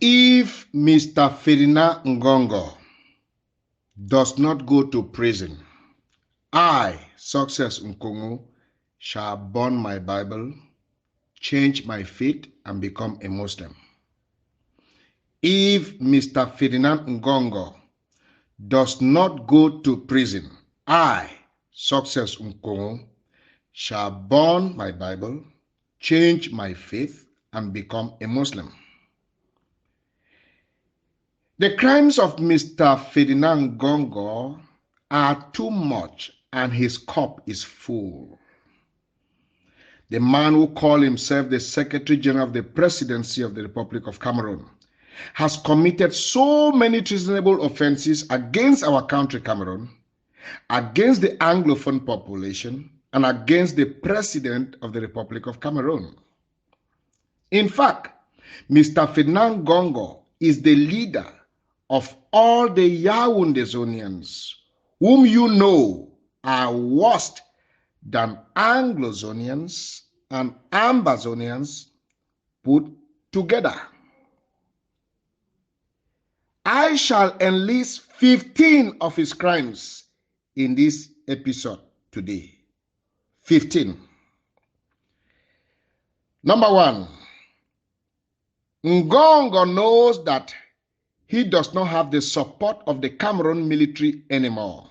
If Mr. Ferdinand Ngoh Ngoh does not go to prison, I, Success Nkongho, shall burn my Bible, change my faith, and become a Muslim. If Mr. Ferdinand Ngoh Ngoh does not go to prison, I, Success Nkongho, shall burn my Bible, change my faith, and become a Muslim. The crimes of Mr. Ferdinand Ngoh Ngoh are too much, and his cup is full. The man who called himself the Secretary General of the Presidency of the Republic of Cameroon has committed so many treasonable offenses against our country, Cameroon, against the Anglophone population, and against the President of the Republic of Cameroon. In fact, Mr. Ferdinand Ngoh Ngoh is the leader of all the Yaoundé-Zonians, whom you know are worse than Anglo-Zonians and Ambazonians put together. I shall enlist 15 of his crimes in this episode today. 15. Number 1, Ngoh Ngoh knows that he does not have the support of the Cameroon military anymore.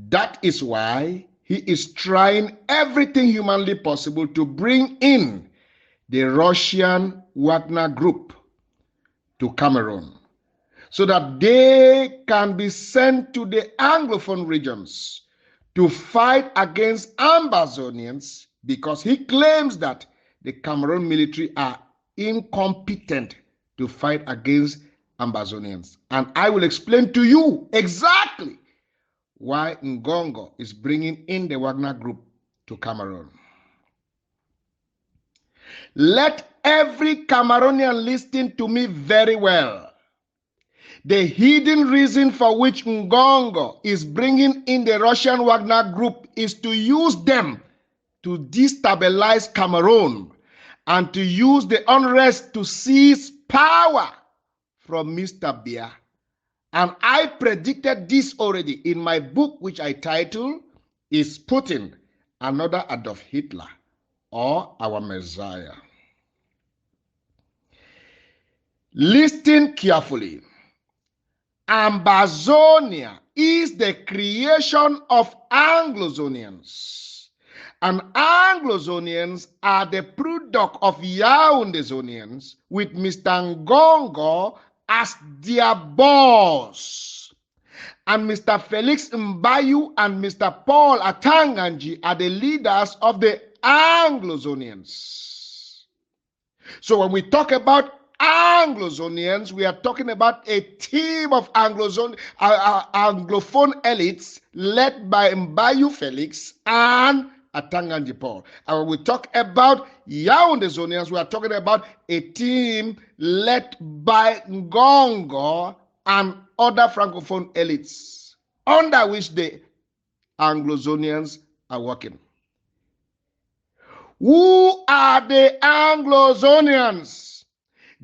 That is why he is trying everything humanly possible to bring in the Russian Wagner group to Cameroon so that they can be sent to the Anglophone regions to fight against Ambazonians, because he claims that the Cameroon military are incompetent to fight against Ambazonians. And I will explain to you exactly why Ngoh Ngoh is bringing in the Wagner group to Cameroon. Let every Cameroonian listen to me very well. The hidden reason for which Ngoh Ngoh is bringing in the Russian Wagner group is to use them to destabilize Cameroon and to use the unrest to seize power from Mr. Biya. And I predicted this already in my book, which I titled, Is Putin Another Adolf Hitler or Our Messiah? Listen carefully. Ambazonia is the creation of Anglo-Zonians, and Anglo-Zonians are the product of Yaoundé-Zonians with Mr. Ngoh Ngoh as their boss. And Mr. Felix Mbayu and Mr. Paul Atanganji are the leaders of the Anglo-Zonians. So when we talk about Anglo-Zonians, we are talking about a team of Anglophone elites led by Mbayu Felix and Atanganji Paul. And when we talk about Yaoundé-Zonians, we are talking about a team led by Ngoh Ngoh and other Francophone elites under which the Anglo-Zonians are working. Who are the Anglo-Zonians?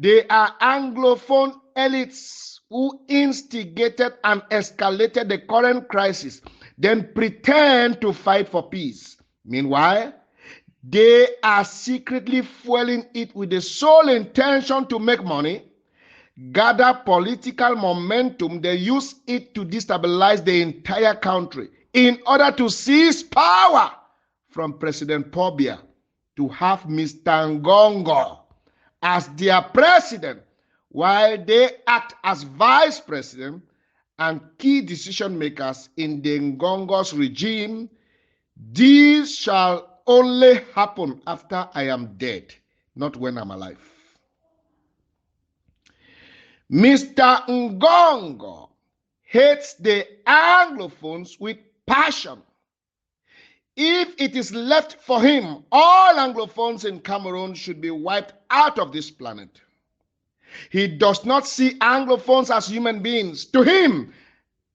They are Anglophone elites who instigated and escalated the current crisis, then pretend to fight for peace. Meanwhile, they are secretly fueling it with the sole intention to make money, gather political momentum. They use it to destabilize the entire country in order to seize power from President Paul Biya to have Mr. Ngoh Ngoh as their president, while they act as vice president and key decision makers in the Ngoh Ngoh's regime. This shall only happen after I am dead, not when I'm alive. Mr. Ngoh Ngoh hates the Anglophones with passion. If it is left for him, all Anglophones in Cameroon should be wiped out of this planet. He does not see Anglophones as human beings. To him,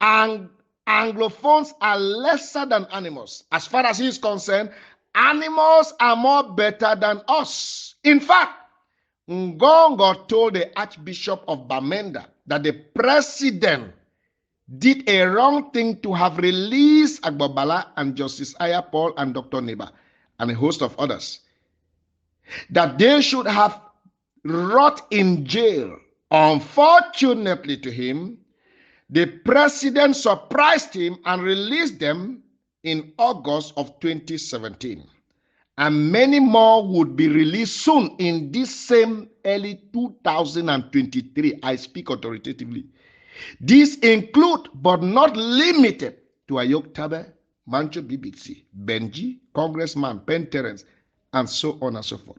Anglophones are lesser than animals. As far as he is concerned, animals are more better than us. In fact, Ngongho told the Archbishop of Bamenda that the president did a wrong thing to have released Agbobala and Justice Aya Paul and Dr. Neba and a host of others. That they should have rot in jail. Unfortunately to him, the president surprised him and released them in August of 2017. And many more would be released soon in this same early 2023. I speak authoritatively. These include, but not limited to, Ayok Tabe, Mancho BBC, Benji, Congressman Penn Terence, and so on and so forth.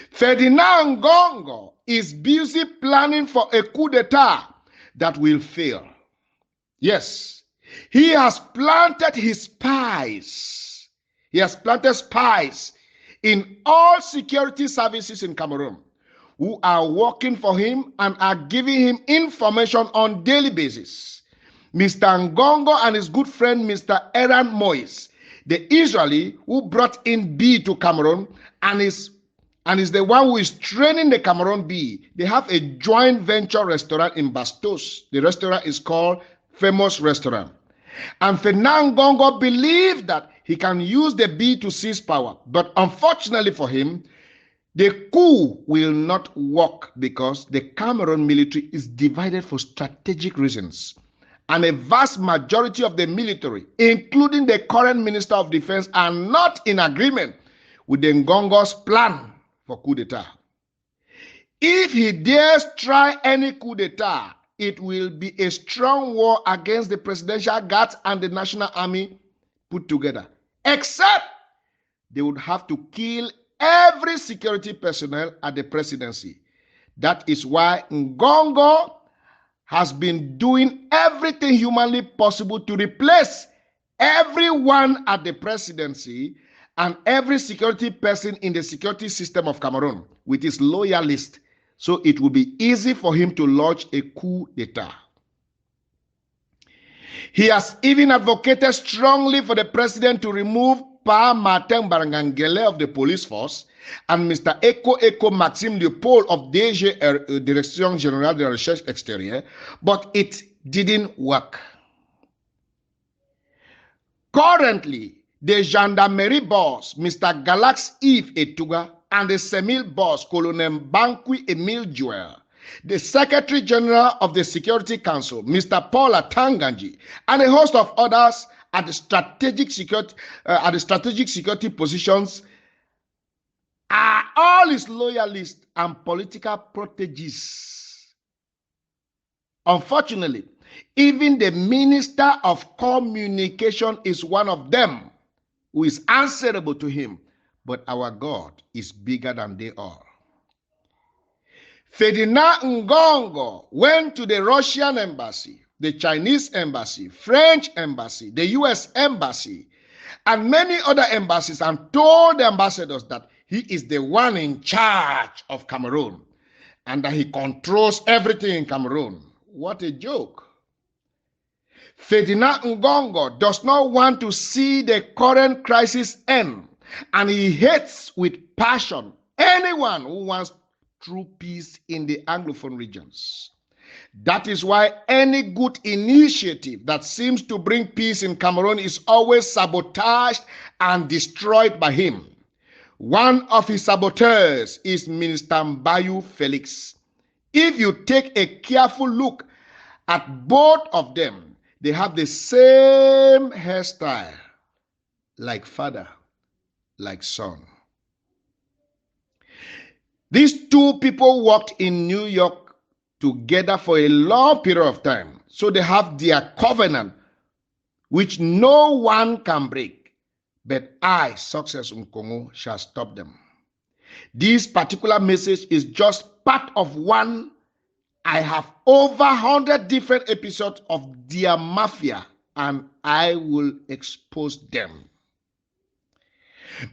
Ferdinand Ngoh Ngoh is busy planning for a coup d'etat that will fail. Yes, he has planted his spies. He has planted spies in all security services in Cameroon who are working for him and are giving him information on daily basis. Mr. Nkongho and his good friend Mr. Eran Moise, the Israeli who brought in bee to Cameroon and is the one who is training the Cameroon bee. They have a joint venture restaurant in Bastos. The restaurant is called Famous Restaurant. And Ferdinand Ngoh Ngoh believed that he can use the bee to seize power. But unfortunately for him, the coup will not work because the Cameroon military is divided for strategic reasons. And a vast majority of the military, including the current Minister of Defense, are not in agreement with the Ngongho's plan for coup d'etat. If he dares try any coup d'etat, it will be a strong war against the presidential guards and the national army put together. Except they would have to kill every security personnel at the presidency. That is why Ngongho has been doing everything humanly possible to replace everyone at the presidency and every security person in the security system of Cameroon with his loyalists, so it will be easy for him to launch a coup d'etat. He has even advocated strongly for the president to remove Pa Martin Barangangele of the police force and Mr. Eko Maxime Leopold of DG, Direction Générale de la Recherche Extérieure, but it didn't work. Currently, the gendarmerie boss, Mr. Galax Yves Etuga, and the Semil boss, Colonel Bankwi Emile Joel, the Secretary General of the Security Council, Mr. Paul Atanganji, and a host of others at the strategic security positions are all his loyalists and political proteges. Unfortunately, even the Minister of Communication is one of them who is answerable to him, but our God is bigger than they all. Ferdinand Ngoh Ngoh went to the Russian embassy, the Chinese embassy, French embassy, the US embassy, and many other embassies and told the ambassadors that he is the one in charge of Cameroon and that he controls everything in Cameroon. What a joke. Ferdinand Ngoh Ngoh does not want to see the current crisis end, and he hates with passion anyone who wants true peace in the Anglophone regions. That is why any good initiative that seems to bring peace in Cameroon is always sabotaged and destroyed by him. One of his saboteurs is Minister Mbayu Felix. If you take a careful look at both of them, they have the same hairstyle, like father, like son. These two people worked in New York together for a long period of time, so they have their covenant, which no one can break. But I, Success Nkongho, shall stop them. This particular message is just part of one. I have over 100 different episodes of their mafia, and I will expose them.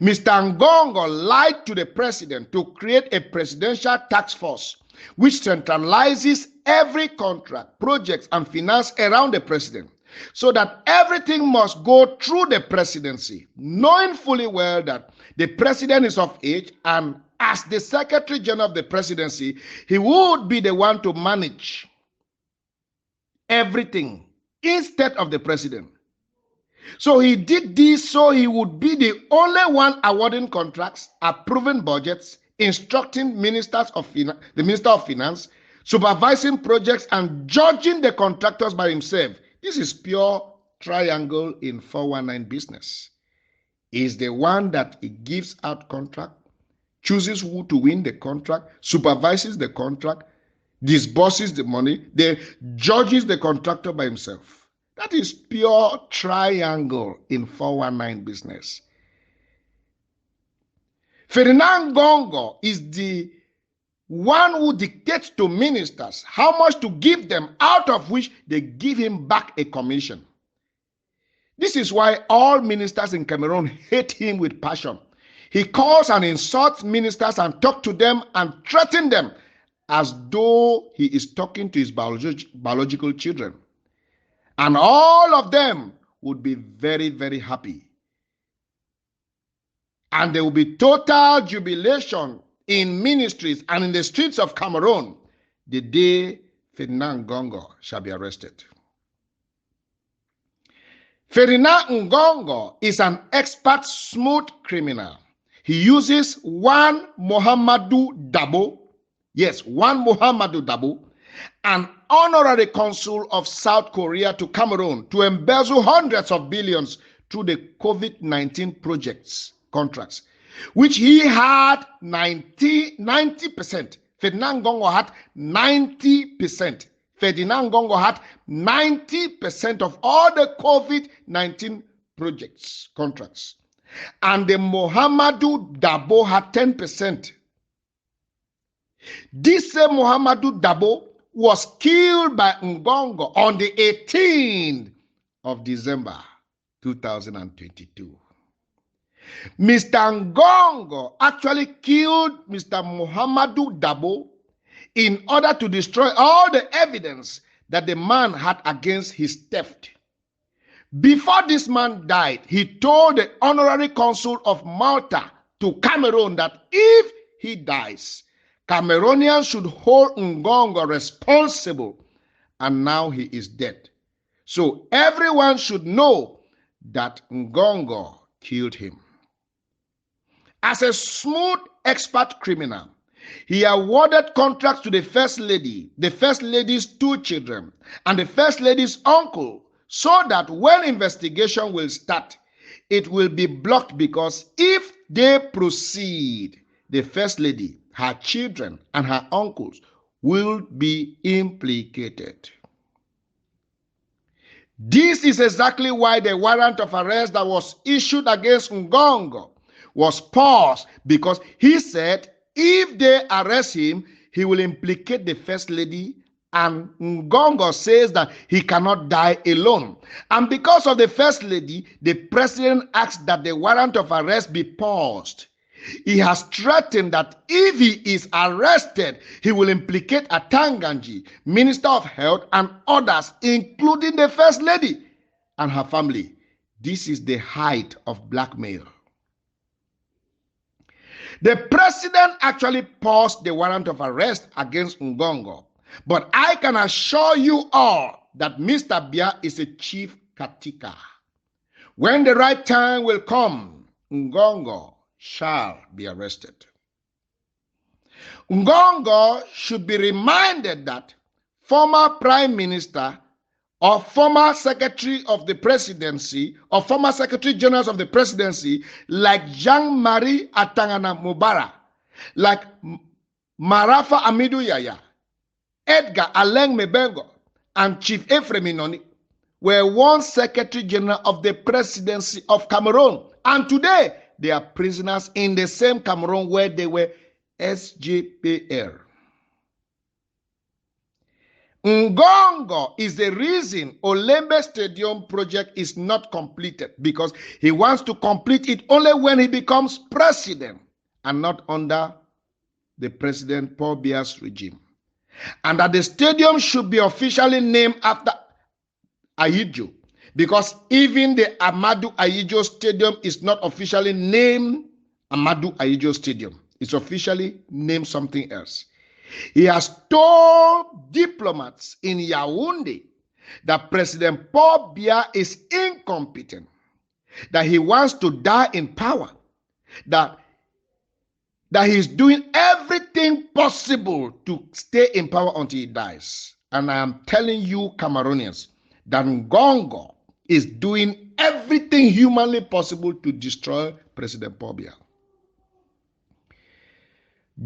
Mr. Ngoh Ngoh lied to the president to create a presidential task force which centralizes every contract, projects, and finance around the president, so that everything must go through the presidency, knowing fully well that the president is of age and as the Secretary General of the presidency, he would be the one to manage everything instead of the president. So he did this so he would be the only one awarding contracts, approving budgets, instructing ministers of the Minister of Finance, supervising projects, and judging the contractors by himself. This is pure triangle in 419 business. He's the one that he gives out contract, chooses who to win the contract, supervises the contract, disburses the money, then judges the contractor by himself. That is pure triangle in 419 business. Ferdinand Ngoh Ngoh is the one who dictates to ministers how much to give them, out of which they give him back a commission. This is why all ministers in Cameroon hate him with passion. He calls and insults ministers and talks to them and threatens them as though he is talking to his biological children. And all of them would be very, very happy. And there will be total jubilation in ministries and in the streets of Cameroon the day Ferdinand Ngoh Ngoh shall be arrested. Ferdinand Ngoh Ngoh is an expert smooth criminal. He uses one Muhammadu Dabo, yes, one Muhammadu Dabo, an honorary consul of South Korea to Cameroon, to embezzle hundreds of billions through the COVID-19 projects, contracts, which he had 90%. Ferdinand Ngoh Ngoh had 90%. Ferdinand Ngoh Ngoh had 90% of all the COVID-19 projects, contracts. And the Muhammadu Dabo had 10%. This same Muhammadu Dabo was killed by Nkongho on the 18th of December 2022. Mr. Ngongho actually killed Mr. Muhammadu Dabo in order to destroy all the evidence that the man had against his theft. Before this man died, he told the honorary consul of Malta to Cameroon that if he dies, Cameroonians should hold Ngongho responsible, and now he is dead. So everyone should know that Ngongho killed him. As a smooth expert criminal, he awarded contracts to the First Lady, the First Lady's 2 children, and the First Lady's uncle, so that when investigation will start, it will be blocked, because if they proceed, the First Lady, her children, and her uncles will be implicated. This is exactly why the warrant of arrest that was issued against Ngongho was paused, because he said if they arrest him, he will implicate the First Lady, and Ngongho says that he cannot die alone. And because of the First Lady, the president asked that the warrant of arrest be paused. He has threatened that if he is arrested, he will implicate Atanganji, Minister of Health, and others, including the First Lady and her family. This is the height of blackmail. The president actually paused the warrant of arrest against Ngongho, but I can assure you all that Mr. Bia is a chief katika. When the right time will come, Ngongho shall be arrested. Ngongho should be reminded that former prime minister or former secretary of the presidency or former secretary generals of the presidency like Jean-Marie Atangana Mubara, like Marafa Amidou Yaya, Edgar Aleng Mebengo, and Chief Ephraim Inoni were once secretary general of the presidency of Cameroon, and today they are prisoners in the same Cameroon where they were SJPR. Ngongho is the reason Olembe Stadium project is not completed, because he wants to complete it only when he becomes president and not under the President Paul Biya's regime. And that the stadium should be officially named after Ahidjo, because even the Amadou Ahidjo Stadium is not officially named Amadou Ahidjo Stadium. It's officially named something else. He has told diplomats in Yaoundé that President Paul Biya is incompetent, that he wants to die in power, that he's doing everything possible to stay in power until he dies. And I am telling you, Cameroonians, that Ngongho is doing everything humanly possible to destroy President Paul Biya.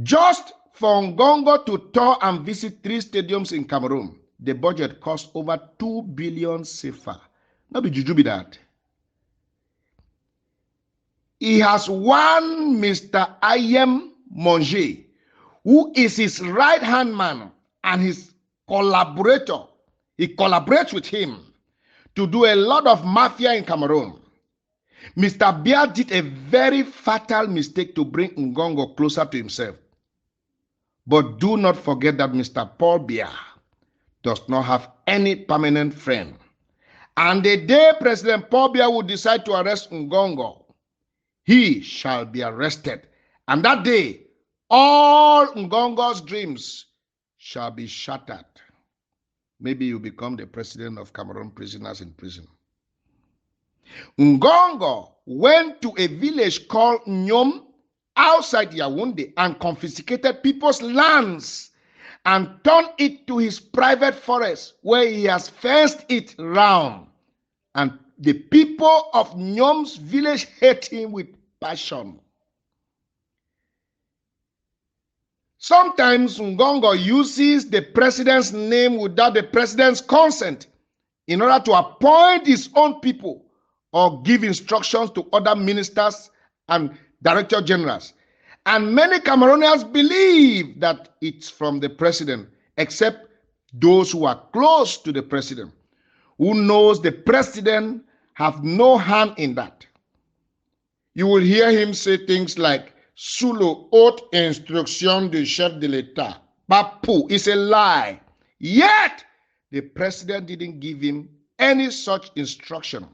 Just for Ngongho to tour and visit 3 stadiums in Cameroon, the budget cost over 2 billion CFA. Not be juju be that. He has one Mr. Ayem Monge, who is his right-hand man and his collaborator. He collaborates with him to do a lot of mafia in Cameroon. Mr. Biya did a very fatal mistake to bring Ngongho closer to himself. But do not forget that Mr. Paul Biya does not have any permanent friend. And the day President Paul Biya will decide to arrest Ngongho, he shall be arrested. And that day, all Ngongho's dreams shall be shattered. Maybe you become the president of Cameroon prisoners in prison. Ngongho went to a village called Nyom outside Yaoundé and confiscated people's lands and turned it to his private forest where he has fenced it round. And the people of Nyom's village hate him with passion. Sometimes Ngongho uses the president's name without the president's consent in order to appoint his own people or give instructions to other ministers and director generals. And many Cameroonians believe that it's from the president, except those who are close to the president, who knows the president have no hand in that. You will hear him say things like, sous le haute instruction du chef de l'État. Bapu is a lie. Yet, the president didn't give him any such instruction.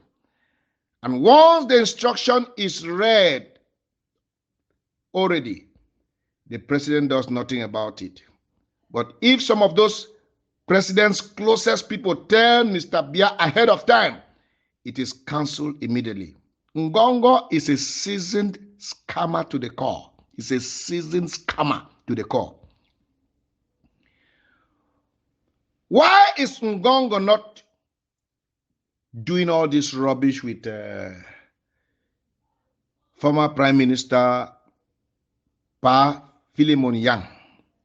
And once the instruction is read already, the president does nothing about it. But if some of those president's closest people tell Mr. Biya ahead of time, it is cancelled immediately. Ngongho is a seasoned scammer to the core. He's a seasoned scammer to the core. Why is Ngongho not doing all this rubbish with former Prime Minister Pa Philemon Yang?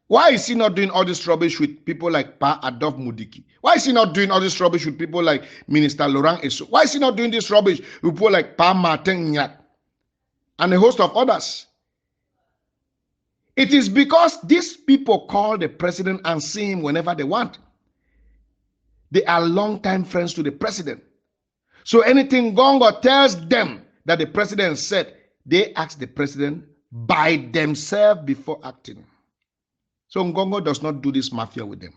Why is he not doing all this rubbish with people like Pa Adolphe Mudiki? Why is he not doing all this rubbish with people like Minister Laurent Esso? Why is he not doing this rubbish with people like Pa Martin Nyat and a host of others? It is because these people call the president and see him whenever they want. They are longtime friends to the president. So anything Ngongho tells them that the president said, they ask the president by themselves before acting. So Ngongho does not do this mafia with them.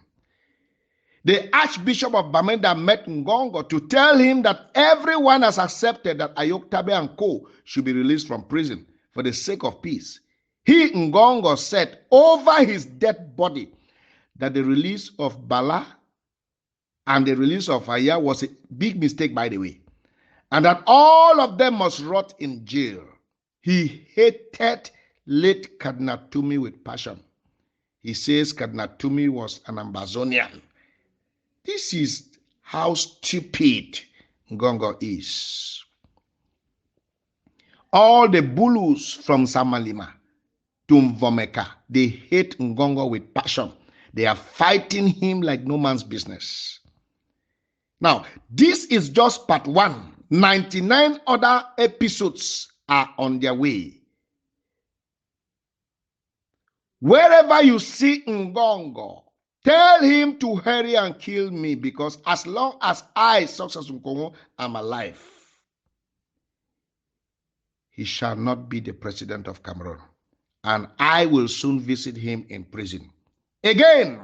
The Archbishop of Bamenda met Ngongho to tell him that everyone has accepted that Ayok Tabe and Co. should be released from prison for the sake of peace. He, Ngongho, said over his dead body that the release of Bala and the release of Aya was a big mistake, by the way, and that all of them must rot in jail. He hated late Cardinal Tumi with passion. He says Cardinal Tumi was an Ambazonian. This is how stupid Ngongho is. All the Bulus from Samalima to Mvomeka, they hate Ngongho with passion. They are fighting him like no man's business. Now, this is just part 1. 99 other episodes are on their way. Wherever you see Ngongho, tell him to hurry and kill me, because as long as I, Success Nkongho, am alive, he shall not be the president of Cameroon. And I will soon visit him in prison. Again,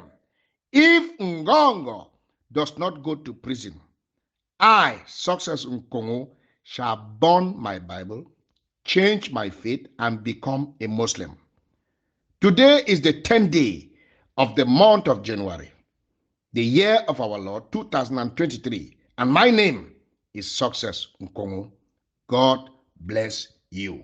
if Ngongho does not go to prison, I, Success Nkongho, shall burn my Bible, change my faith, and become a Muslim. Today is the 10th day of the month of January, the year of our Lord 2023, and my name is Success Nkongho. God bless you.